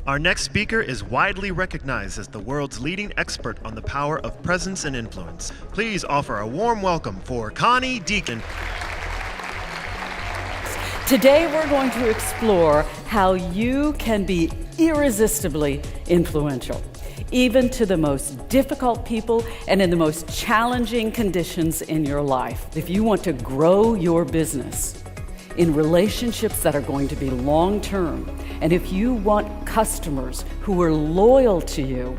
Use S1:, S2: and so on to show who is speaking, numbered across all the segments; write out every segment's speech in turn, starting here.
S1: Our next speaker is widely recognized as the world's leading expert on the power of presence and influence. Please offer a warm welcome for Connie Dieken.
S2: Today we're going to explore how you can be irresistibly influential, even to the most difficult people and in the most challenging conditions in your life. If you want to grow your business in relationships that are going to be long-term, and if you want customers who are loyal to you,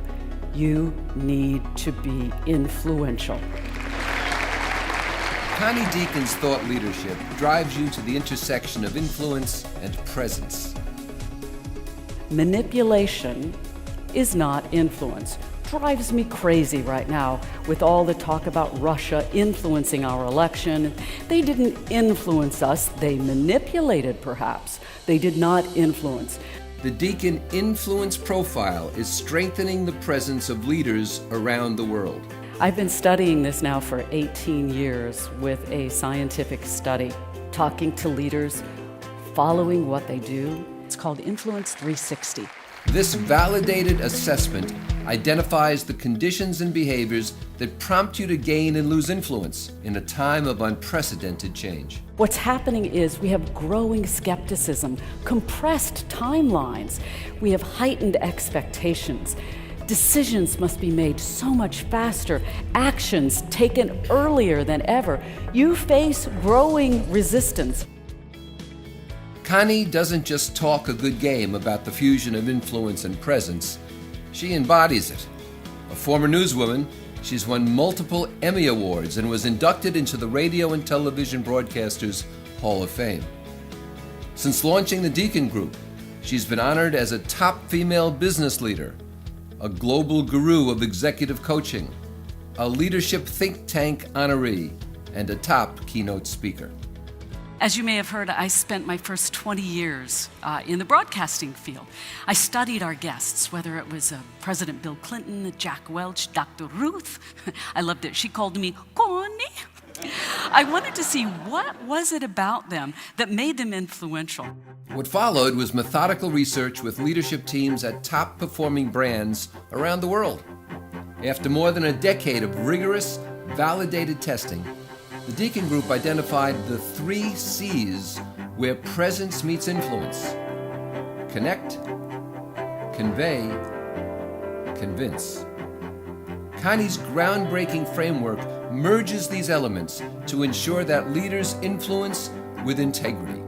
S2: you need to be influential.
S3: Connie Dieken's thought leadership drives you to the intersection of influence and presence.
S2: Manipulation is not influence. Drives me crazy right now with all the talk about Russia influencing our election. They didn't influence us, they manipulated perhaps. They did not influence.
S3: The Dieken Influence Profile is strengthening the presence of leaders around the world.
S2: I've been studying this now for 18 years with a scientific study, talking to leaders, following what they do. It's called Influence 360.
S3: This validated assessment identifies the conditions and behaviors that prompt you to gain and lose influence in a time of unprecedented change.
S2: What's happening is we have growing skepticism, compressed timelines. We have heightened expectations. Decisions must be made so much faster, actions taken earlier than ever. You face growing resistance.
S3: Connie doesn't just talk a good game about the fusion of influence and presence, she embodies it. A former newswoman, she's won multiple Emmy Awards and was inducted into the Radio and Television Broadcasters Hall of Fame. Since launching the Dieken Group, she's been honored as a top female business leader, a global guru of executive coaching, a leadership think tank honoree, and a top keynote speaker.
S4: As you may have heard, I spent my first 20 years in the broadcasting field. I studied our guests, whether it was President Bill Clinton, Jack Welch, Dr. Ruth. I loved it. She called me Connie. I wanted to see what was it about them that made them influential.
S3: What followed was methodical research with leadership teams at top-performing brands around the world. After more than a decade of rigorous, validated testing, the Dieken Group identified the 3 C's where presence meets influence: connect, convey, convince. Connie's groundbreaking framework merges these elements to ensure that leaders influence with integrity.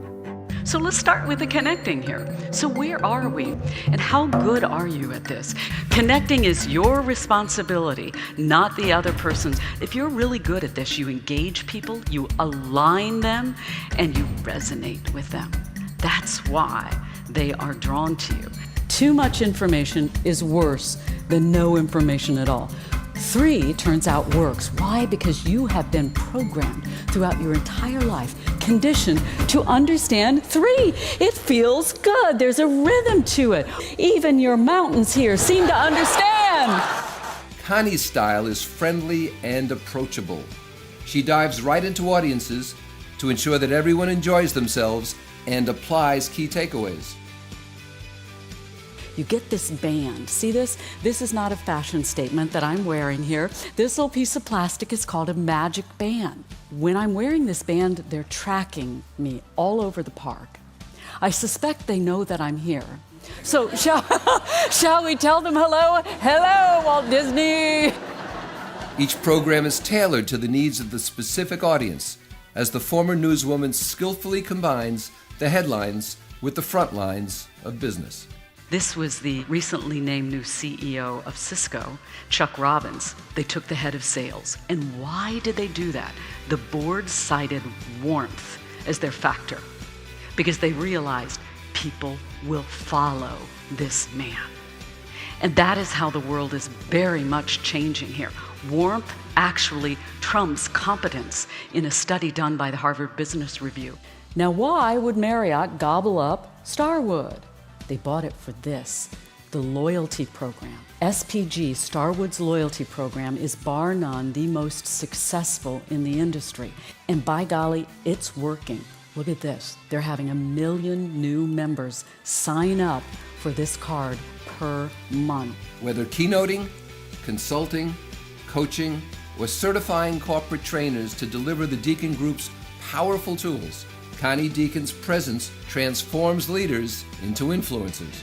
S4: So let's start with the connecting here. So where are we? And how good are you at this? Connecting is your responsibility, not the other person's. If you're really good at this, you engage people, you align them, and you resonate with them. That's why they are drawn to you.
S2: Too much information is worse than no information at all. 3 turns out works. Why? Because you have been programmed throughout your entire life, conditioned to understand 3. It feels good. There's a rhythm to it. Even your mountains here seem to understand.
S3: Connie's style is friendly and approachable. She dives right into audiences to ensure that everyone enjoys themselves and applies key takeaways.
S2: You get this band. See this? This is not a fashion statement that I'm wearing here. This little piece of plastic is called a magic band. When I'm wearing this band, they're tracking me all over the park. I suspect they know that I'm here. So shall we tell them hello? Hello, Walt Disney!
S3: Each program is tailored to the needs of the specific audience, as the former newswoman skillfully combines the headlines with the front lines of business.
S4: This was the recently named new CEO of Cisco, Chuck Robbins. They took the head of sales. And why did they do that? The board cited warmth as their factor because they realized people will follow this man. And that is how the world is very much changing here. Warmth actually trumps competence in a study done by the Harvard Business Review.
S2: Now, why would Marriott gobble up Starwood? They bought it for this, the loyalty program. SPG, Starwood's loyalty program, is bar none the most successful in the industry. And by golly, it's working. Look at this. They're having 1 million new members sign up for this card per month.
S3: Whether keynoting, consulting, coaching, or certifying corporate trainers to deliver the Dieken Group's powerful tools, Connie Dieken's presence transforms leaders into influencers.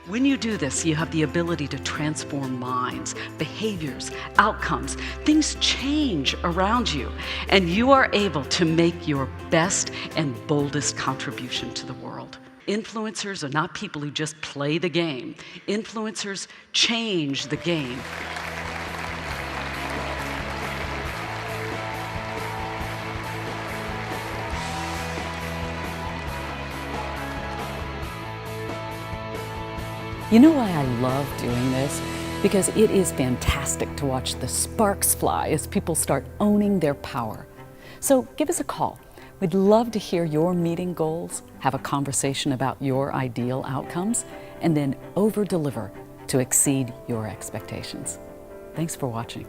S4: When you do this, you have the ability to transform minds, behaviors, outcomes. Things change around you, and you are able to make your best and boldest contribution to the world. Influencers are not people who just play the game. Influencers change the game.
S2: You know why I love doing this? Because it is fantastic to watch the sparks fly as people start owning their power. So give us a call. We'd love to hear your meeting goals, have a conversation about your ideal outcomes, and then over-deliver to exceed your expectations. Thanks for watching.